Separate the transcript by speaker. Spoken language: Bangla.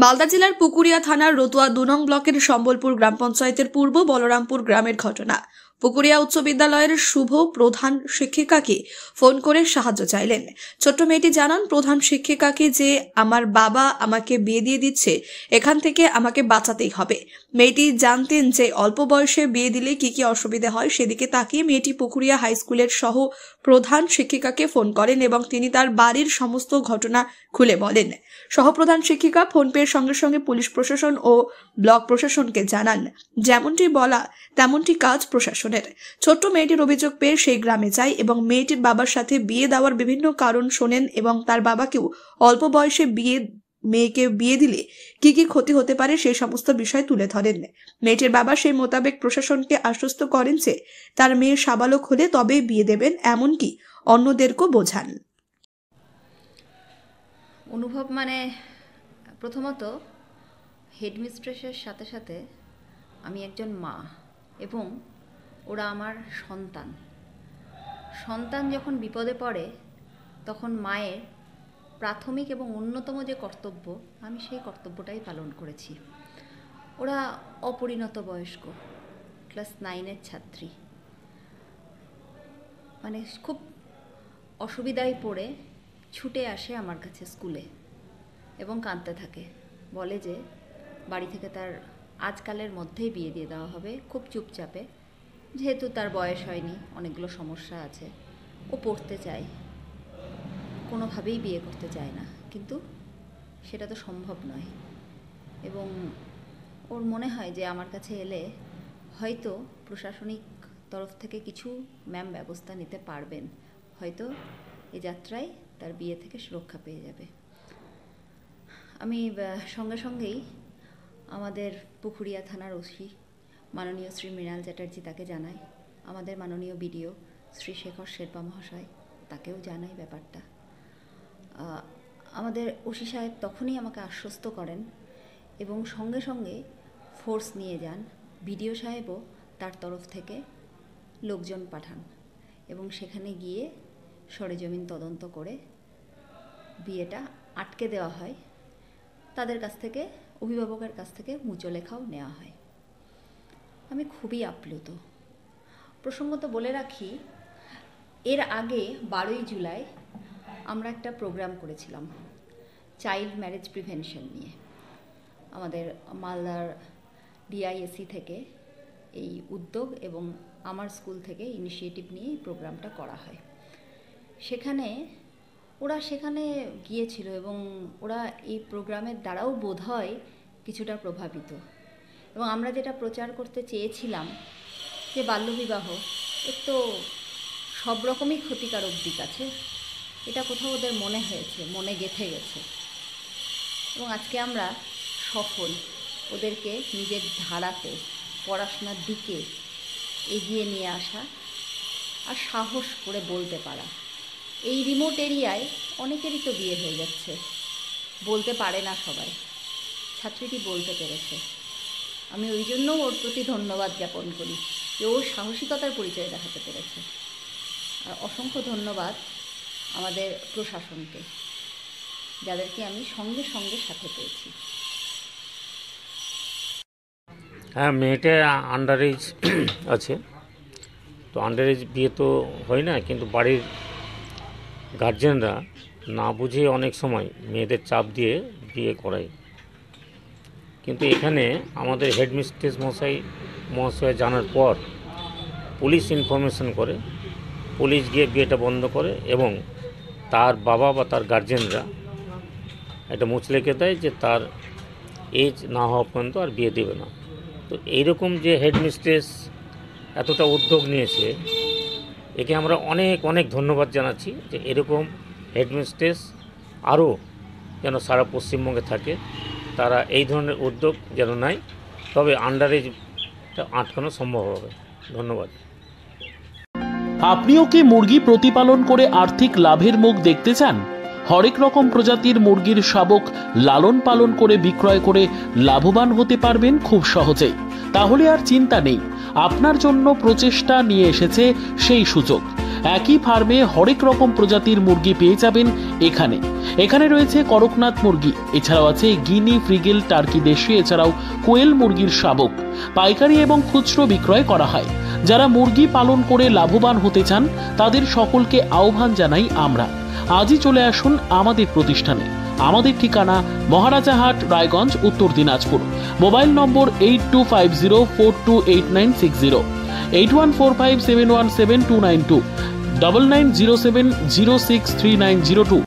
Speaker 1: মালদা জেলার পুকুরিয়া থানার রতুয়া ২ নং ব্লকের সম্বলপুর গ্রাম পঞ্চায়েতের পূর্ব বলরামপুর গ্রামের ঘটনা। পুকুরিয়া উচ্চ বিদ্যালয়ের শুভ প্রধান শিক্ষিকাকে ফোন করে সাহায্য চাইলেন। ছোট্ট মেয়েটি জানান, প্রধান শিক্ষিকাকে যে আমার বাবা আমাকে বিয়ে দিয়ে দিচ্ছে, এখান থেকে আমাকে বাঁচাতেই হবে। মেয়েটি জানতেন যে অল্প বয়সে বিয়ে দিলে কি কি অসুবিধা হয়, সেদিকে তাকিয়ে মেয়েটি পুকুরিয়া হাই স্কুলের সহ প্রধান শিক্ষিকাকে ফোন করেন এবং তিনি তার বাড়ির সমস্ত ঘটনা খুলে বলেন। সহপ্রধান শিক্ষিকা ফোন পেয়ে সঙ্গে সঙ্গে পুলিশ প্রশাসন ও ব্লক প্রশাসনকে জানান। যেমনটি বলা তেমনটি কাজ প্রশাসনের। ছোট্ট মেয়েটির অভিযোগ পেয়ে সেই গ্রামে যায় এবং মেয়েটির বাবার সাথে বিয়ে দেওয়ার বিভিন্ন কারণ শোনেন এবং তার বাবাকেও অল্প বয়সে মেয়েকে বিয়ে দিলে কি কি ক্ষতি হতে পারে সেই সমস্ত বিষয় তুলে ধরেন। মেয়েটির বাবা সেই মোতাবেক প্রশাসনকে আশ্বস্ত করেন যে তার মেয়ে সাবালক হলে তবেই বিয়ে দেবেন, এমনকি অন্যদেরকেও বোঝান।
Speaker 2: অনুভব প্রথমত হেডমিস্ট্রেসের সাথে সাথে আমি একজন মা এবং ওরা আমার সন্তান যখন বিপদে পড়ে তখন মায়ের প্রাথমিক এবং অন্যতম যে কর্তব্য, আমি সেই কর্তব্যটাই পালন করেছি। ওরা অপরিণত বয়স্ক, ক্লাস 9-এর ছাত্রী, খুব অসুবিধায় পড়ে ছুটে আসে আমার কাছে স্কুলে এবং কাঁদতে থাকে। বলে যে বাড়ি থেকে তার আজকালের মধ্যেই বিয়ে দিয়ে দেওয়া হবে, খুব চুপচাপে, যেহেতু তার বয়স হয়নি, অনেকগুলো সমস্যা আছে, ও পড়তে চায়, কোনোভাবেই বিয়ে করতে চায় না, কিন্তু সেটা তো সম্ভব নয়। এবং ওর মনে হয় যে আমার কাছে এলে হয়তো প্রশাসনিক তরফ থেকে কিছু ম্যাম ব্যবস্থা নিতে পারবেন, হয়তো এই যাত্রায় তার বিয়ে থেকে সুরক্ষা পেয়ে যাবে। আমি সঙ্গে সঙ্গেই আমাদের পুকুরিয়া থানার ওসি মাননীয় শ্রী মৃণাল চ্যাটার্জি তাকে জানাই, আমাদের মাননীয় বিডিও শ্রী শেখর শেরপা মহাশয় তাকেও জানাই ব্যাপারটা। আমাদের ওসি সাহেব তখনই আমাকে আশ্বস্ত করেন এবং সঙ্গে সঙ্গে ফোর্স নিয়ে যান। বিডিও সাহেবও তার তরফ থেকে লোকজন পাঠান এবং সেখানে গিয়ে সরেজমিন তদন্ত করে বিয়েটা আটকে দেওয়া হয়। তাদের কাছ থেকে, অভিভাবকের কাছ থেকে মুচলেখাও নেওয়া হয়। আমি খুবই আপ্লুত। প্রসঙ্গত বলে রাখি, এর আগে 12ই জুলাই আমরা একটা প্রোগ্রাম করেছিলাম চাইল্ড ম্যারেজ প্রিভেনশন নিয়ে। আমাদের মালদার ডিআইএসি থেকে এই উদ্যোগ এবং আমার স্কুল থেকে ইনিশিয়েটিভ নিয়ে এই প্রোগ্রামটা করা হয়। ওরা সেখানে গিয়েছিল এবং ওরা এই প্রোগ্রামের দ্বারাও বোধহয় কিছুটা প্রভাবিত। এবং আমরা যেটা প্রচার করতে চেয়েছিলাম যে বাল্যবিবাহ এর তো সব রকমই ক্ষতিকারক দিক আছে, এটা কোথাও ওদের মনে হয়েছে, মনে গেঁথে গেছে। এবং আজকে আমরা সফল, ওদেরকে নিজের ধারাতে পড়াশোনার দিকে এগিয়ে নিয়ে আসা আর সাহস করে বলতে পারা। এই রিমোট এরিয়ায় অনেকেরই তো বিয়ে হয়ে যাচ্ছে, বলতে পারে না সবাই, ছাত্রীটি বলতে পেরেছে। আমি ওই জন্য ওর প্রতি ধন্যবাদ জ্ঞাপন করি যে ওর সাহসিকতার পরিচয় দেখাতে পেরেছে। আর অসংখ্য ধন্যবাদ আমাদের প্রশাসনকে, যাদেরকে আমি সঙ্গে সঙ্গে সাথে পেয়েছি।
Speaker 3: হ্যাঁ, মেয়েটা আন্ডার এজ আছে, তো আন্ডার এজ বিয়ে তো হয় না, কিন্তু বাড়ির গার্জেনরা না বুঝে অনেক সময় মেয়েদের চাপ দিয়ে বিয়ে করায়। কিন্তু এখানে আমাদের হেডমিস্ট্রেস মহাশয় জানার পর পুলিশ ইনফরমেশন করে, পুলিশ গিয়ে বিয়েটা বন্ধ করে এবং তার বাবা বা তার গার্জেনরা একটা মুচলেখে দেয় যে তার এজ না হওয়া পর্যন্ত আর বিয়ে দেবে না। তো এইরকম যে হেডমিস্ট্রেস এতটা উদ্যোগ নিয়েছে, একে আমরা অনেক অনেক ধন্যবাদ জানাচ্ছি যে এরকম হেডমিস্ট্রেস আরও যেন সারা পশ্চিমবঙ্গে থাকে, তারা এই ধরনের উদ্যোগ যেন নেয়, তবে আন্ডার এজটা আটকানো সম্ভব হবে। ধন্যবাদ।
Speaker 4: আপনিও কি মুরগি প্রতিপালন করে আর্থিক লাভের মুখ দেখতে চান? হরেক রকম প্রজাতির মুরগির শাবক লালন পালন করে বিক্রয় করে লাভবান হতে পারবেন খুব সহজেই। তাহলে আর চিন্তা নেই, আপনার জন্য প্রচেষ্টা নিয়ে এসেছে সেই সুযোগ। একই ফার্মে হরেক রকম প্রজাতির মুরগি পেয়ে যাবেন এখানে রয়েছে করকনাথ মুরগি, এছাড়াও আছে গিনি, ফ্রিগেল, টার্কি দেশি, এছাড়াও কোয়েল মুরগির শাবক। পাইকারি এবং খুচরো বিক্রয় করা হয়। যারা মুরগি পালন করে লাভবান হতে চান তাদের সকলকে আহ্বান জানাই আমরা। আজই চলে আসুন আমাদের প্রতিষ্ঠানে। আমাদের ঠিকানা মহারাজাহাট, রায়গঞ্জ, উত্তর দিনাজপুর। মোবাইল নম্বর 8250428960, 8145717292, 9907063902।